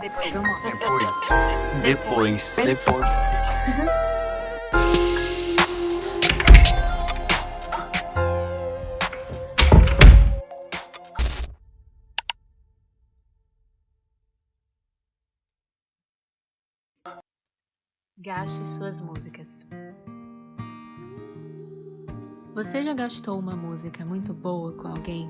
Depois eu mostro. Depois. Gaste suas músicas. Você já gastou uma música muito boa com alguém?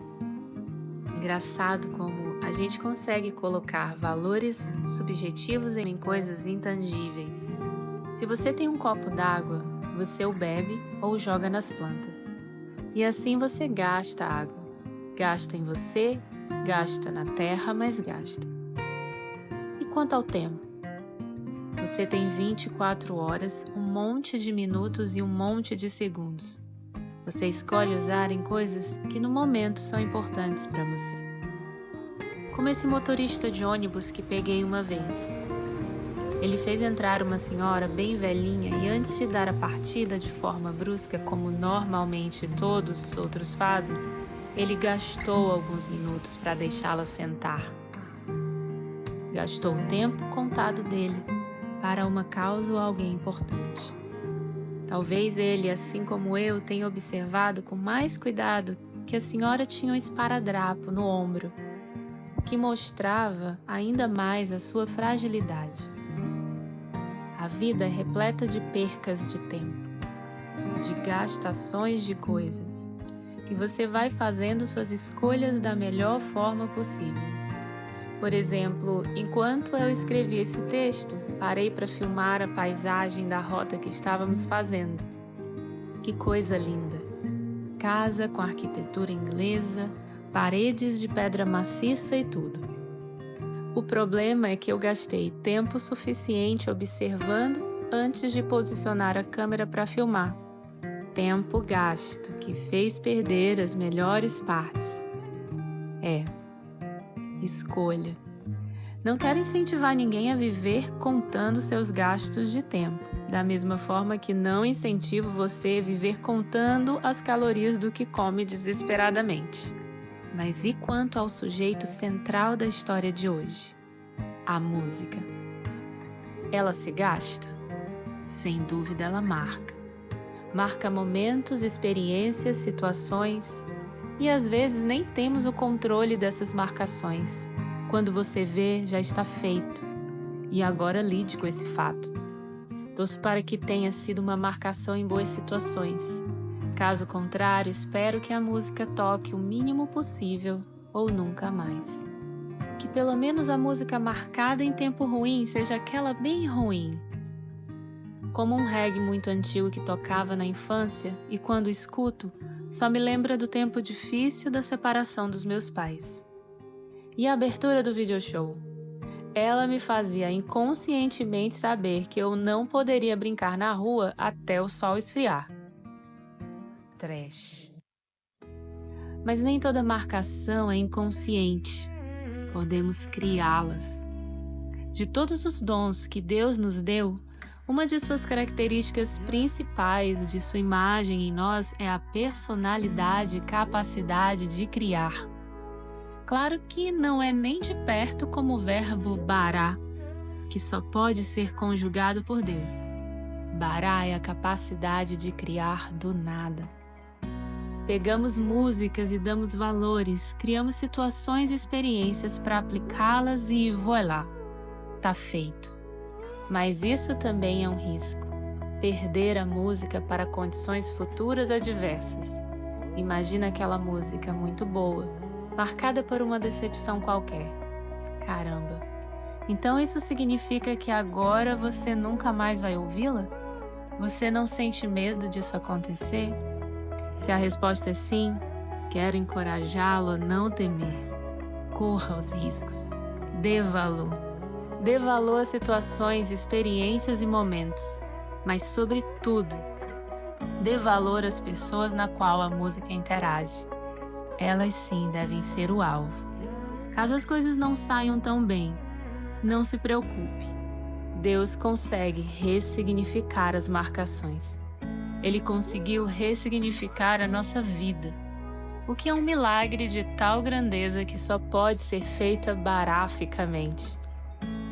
Engraçado como a gente consegue colocar valores subjetivos em coisas intangíveis. Se você tem um copo d'água, você o bebe ou joga nas plantas. E assim você gasta água. Gasta em você, gasta na terra, mas gasta. E quanto ao tempo? Você tem 24 horas, um monte de minutos e um monte de segundos. Você escolhe usar em coisas que no momento são importantes para você. Como esse motorista de ônibus que peguei uma vez. Ele fez entrar uma senhora bem velhinha e antes de dar a partida de forma brusca, como normalmente todos os outros fazem, ele gastou alguns minutos para deixá-la sentar. Gastou o tempo contado dele para uma causa ou alguém importante. Talvez ele, assim como eu, tenha observado com mais cuidado que a senhora tinha um esparadrapo no ombro, o que mostrava ainda mais a sua fragilidade. A vida é repleta de percas de tempo, de gastações de coisas, e você vai fazendo suas escolhas da melhor forma possível. Por exemplo, enquanto eu escrevi esse texto, parei para filmar a paisagem da rota que estávamos fazendo. Que coisa linda! Casa com arquitetura inglesa, paredes de pedra maciça e tudo. O problema é que eu gastei tempo suficiente observando antes de posicionar a câmera para filmar. Tempo gasto que fez perder as melhores partes. Escolha. Não quero incentivar ninguém a viver contando seus gastos de tempo, da mesma forma que não incentivo você a viver contando as calorias do que come desesperadamente. Mas e quanto ao sujeito central da história de hoje? A música. Ela se gasta? Sem dúvida ela marca. Marca momentos, experiências, situações, e às vezes nem temos o controle dessas marcações. Quando você vê, já está feito. E agora lide com esse fato. Torço para que tenha sido uma marcação em boas situações. Caso contrário, espero que a música toque o mínimo possível ou nunca mais. Que pelo menos a música marcada em tempo ruim seja aquela bem ruim. Como um reggae muito antigo que tocava na infância e quando escuto, só me lembra do tempo difícil da separação dos meus pais. E a abertura do video show? Ela me fazia inconscientemente saber que eu não poderia brincar na rua até o sol esfriar. Trash. Mas nem toda marcação é inconsciente. Podemos criá-las. De todos os dons que Deus nos deu, uma de suas características principais de sua imagem em nós é a personalidade e capacidade de criar. Claro que não é nem de perto como o verbo bará, que só pode ser conjugado por Deus. Bará é a capacidade de criar do nada. Pegamos músicas e damos valores, criamos situações e experiências para aplicá-las e voilá, tá feito. Mas isso também é um risco. Perder a música para condições futuras adversas. Imagina aquela música muito boa, marcada por uma decepção qualquer. Caramba! Então isso significa que agora você nunca mais vai ouvi-la? Você não sente medo disso acontecer? Se a resposta é sim, quero encorajá-lo a não temer. Corra os riscos. Dê valor. Dê valor a situações, experiências e momentos, mas, sobretudo, dê valor às pessoas na qual a música interage. Elas sim devem ser o alvo. Caso as coisas não saiam tão bem, não se preocupe. Deus consegue ressignificar as marcações. Ele conseguiu ressignificar a nossa vida, o que é um milagre de tal grandeza que só pode ser feita baraficamente.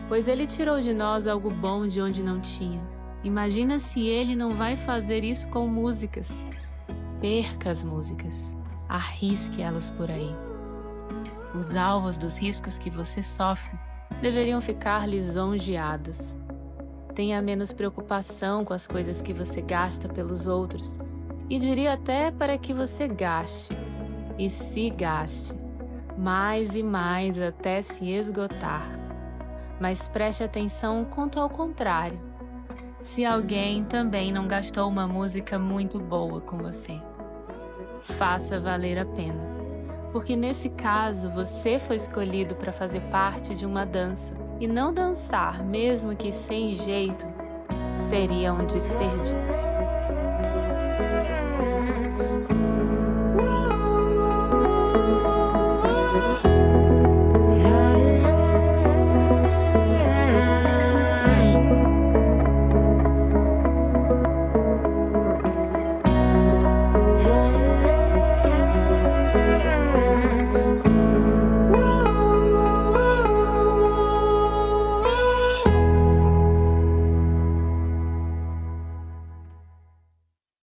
pois Ele tirou de nós algo bom de onde não tinha. Imagina se Ele não vai fazer isso com músicas. Perca as músicas, arrisque elas por aí. Os alvos dos riscos que você sofre deveriam ficar lisonjeados. Tenha menos preocupação com as coisas que você gasta pelos outros, e diria até para que você gaste, e se gaste, mais e mais até se esgotar. Mas preste atenção quanto ao contrário. Se alguém também não gastou uma música muito boa com você, faça valer a pena, porque nesse caso você foi escolhido para fazer parte de uma dança, e não dançar, mesmo que sem jeito, seria um desperdício.